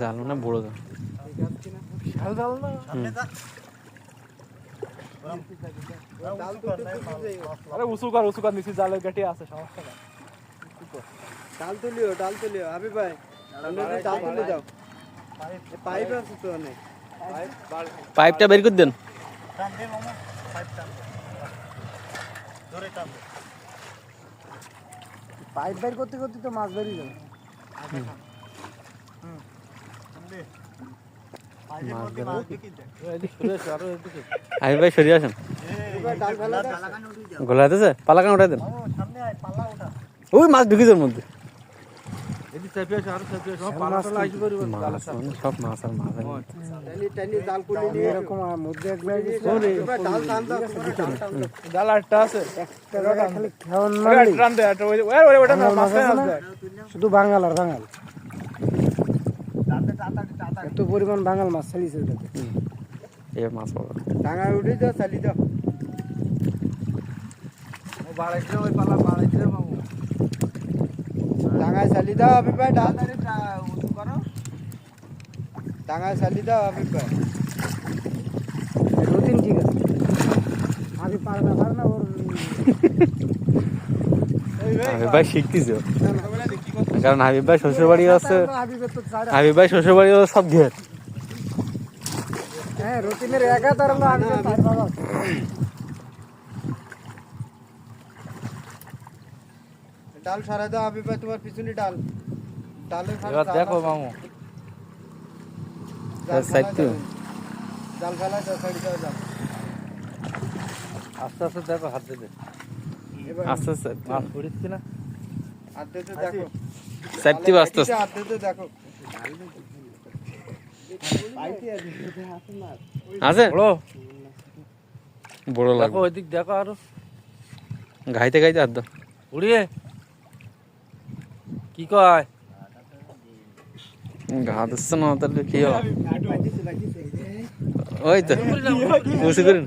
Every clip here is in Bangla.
জাল না বড় জাল আরে উঁচু কর নিচে জালের গাটি আছে, সমস্যা না। ডাল তুলিও আমি ভাই ডাল তুলে যাও। পাইপ আছে তো অনেক, পাইপটা বের করে দেন। পাইপ বের করতে করতে তো মাছ বেরিয়ে যাবে। আমি ভাই সরিয়ে আসেন, গোলা হতেছে, পালাকান উঠাই দেন। ওই মাছ ঢুকিছে ওর মধ্যে, সব মাছ আর মাছ। জাল আটটা আছে, শুধু বাঙাল আর বাঙাল, এত পরিমাণ বাঙাল মাছ চালিয়েছে। এবার মাছ পাবো, ডাঙায় উঠে যাও, চালিয়ে যাও। ডাঙায় চালিয়ে দাও আমি ভাই, ডাঙায় চালিয়ে দাও আমি ভাই। রুটিন ঠিক আছে, আমি পার না ওর হাবিব ভাই শিখতেছে, কারণ হাবিব ভাই শ্বশুর বাড়ি আছে, হাবিব ভাই শ্বশুর বাড়ি সব ঘের। হ্যাঁ, রুটিনের একাধার ডাল সরাই দাও হাবিব ভাই, তোমার পিছনে ডাল দেখো মামু, জাল ফেলাই দাও, সাইড দাও জাল। আস্তে আস্তে দেখো, হাত দিতে আস্তে আস্তে মাছ পড়িচ্ছি না, হাত দিতে দেখো, চারটি আস্তে আস্তে হাত দিতে দেখো। আছে বড় বড় দেখো, লাগবে, ওইদিক দেখো, আরো ঘাইতে ঘাইতে হাত দাও। উড়িয়ে কি কয় ঘা দিচ্ছে না তাহলে কি হবে? ওই তো বুঝতে করেন,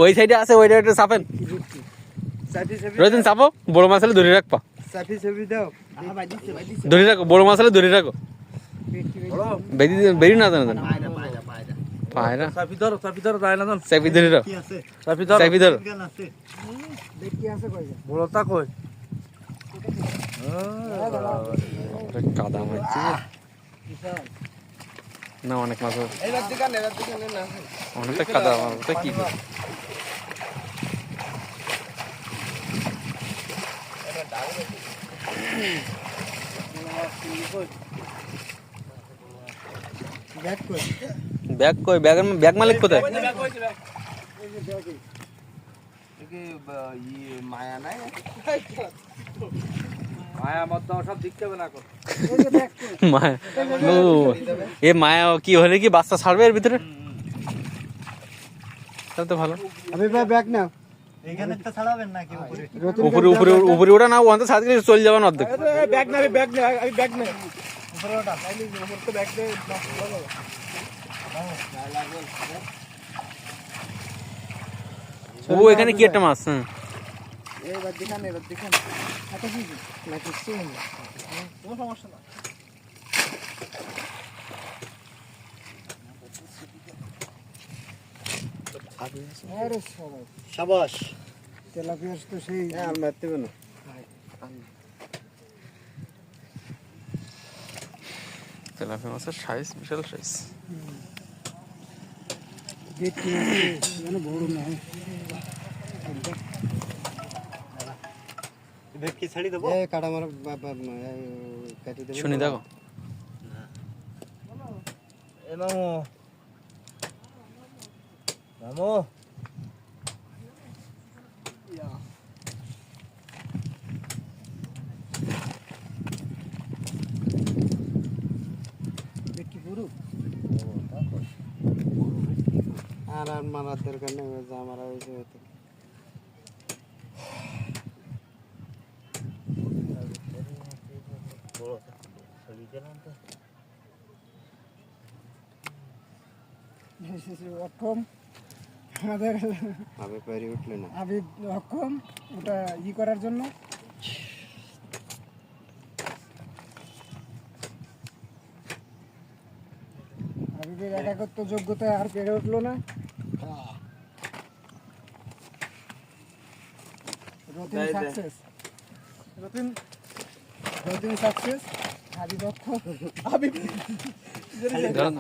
ওই সাইডে আছে, ওই সাইডে চাপেন, রয়েছেন চাপো, বড় মাছ হলে ধরে রাখবা, ধরে রাখো, বড় মাছ হলে ধরে রাখো, বেরি না জানো পায়রা, চাপি ধরো তাই না, চাপি ধরে রাখো, চাপি ধরো, বড়টা কই কাদা মারছি না, অনেক মাছ অনেকটা কাদা, ওটা কি ব্যাগ কই, ব্যাগ মালিক কোথায়? মায়া নাই, মায়া মত সব দেখতে হবে না। মায়া, এ মায়া কি হলে কি বাচ্চা ছাড়বে এর ভিতরে? তাহলে তো ভালো। আমি ভাই ব্যাগ নাও, উপরে উপরে উপরে ওটা না, ওখান থেকে ছাদ গেলে চলে যাবেন অর্ধেক। ব্যাগ না, ব্যাগ নেই, ও এখানে কি একটা মাছ? হ্যাঁ, এবার দেখান না, কিছু কোনো সমস্যা না। সাবাস, তেলাপিয়া তো সেই মারতে হবে না। তেলাপিয়া মাছের সাইজ বিশাল সাইজ, বড় না, ছাড়ি দেবো, কাটা মারা কাটি দেবো। শুনি দেখো, মামু আর মারার দরকার নেই, যা মারা হয়েছে হয়তো। আমাদের আবে পারি উঠলে না আবিদ অক্ষম ওটা করার জন্য। আবিদের একাকত্ব যোগ্যতায় আর পেরে উঠলো না। রতিন সাকসেস, রতিন রতিন সাকসেস, আবিদ অক্ষম। আবিদ ধরুন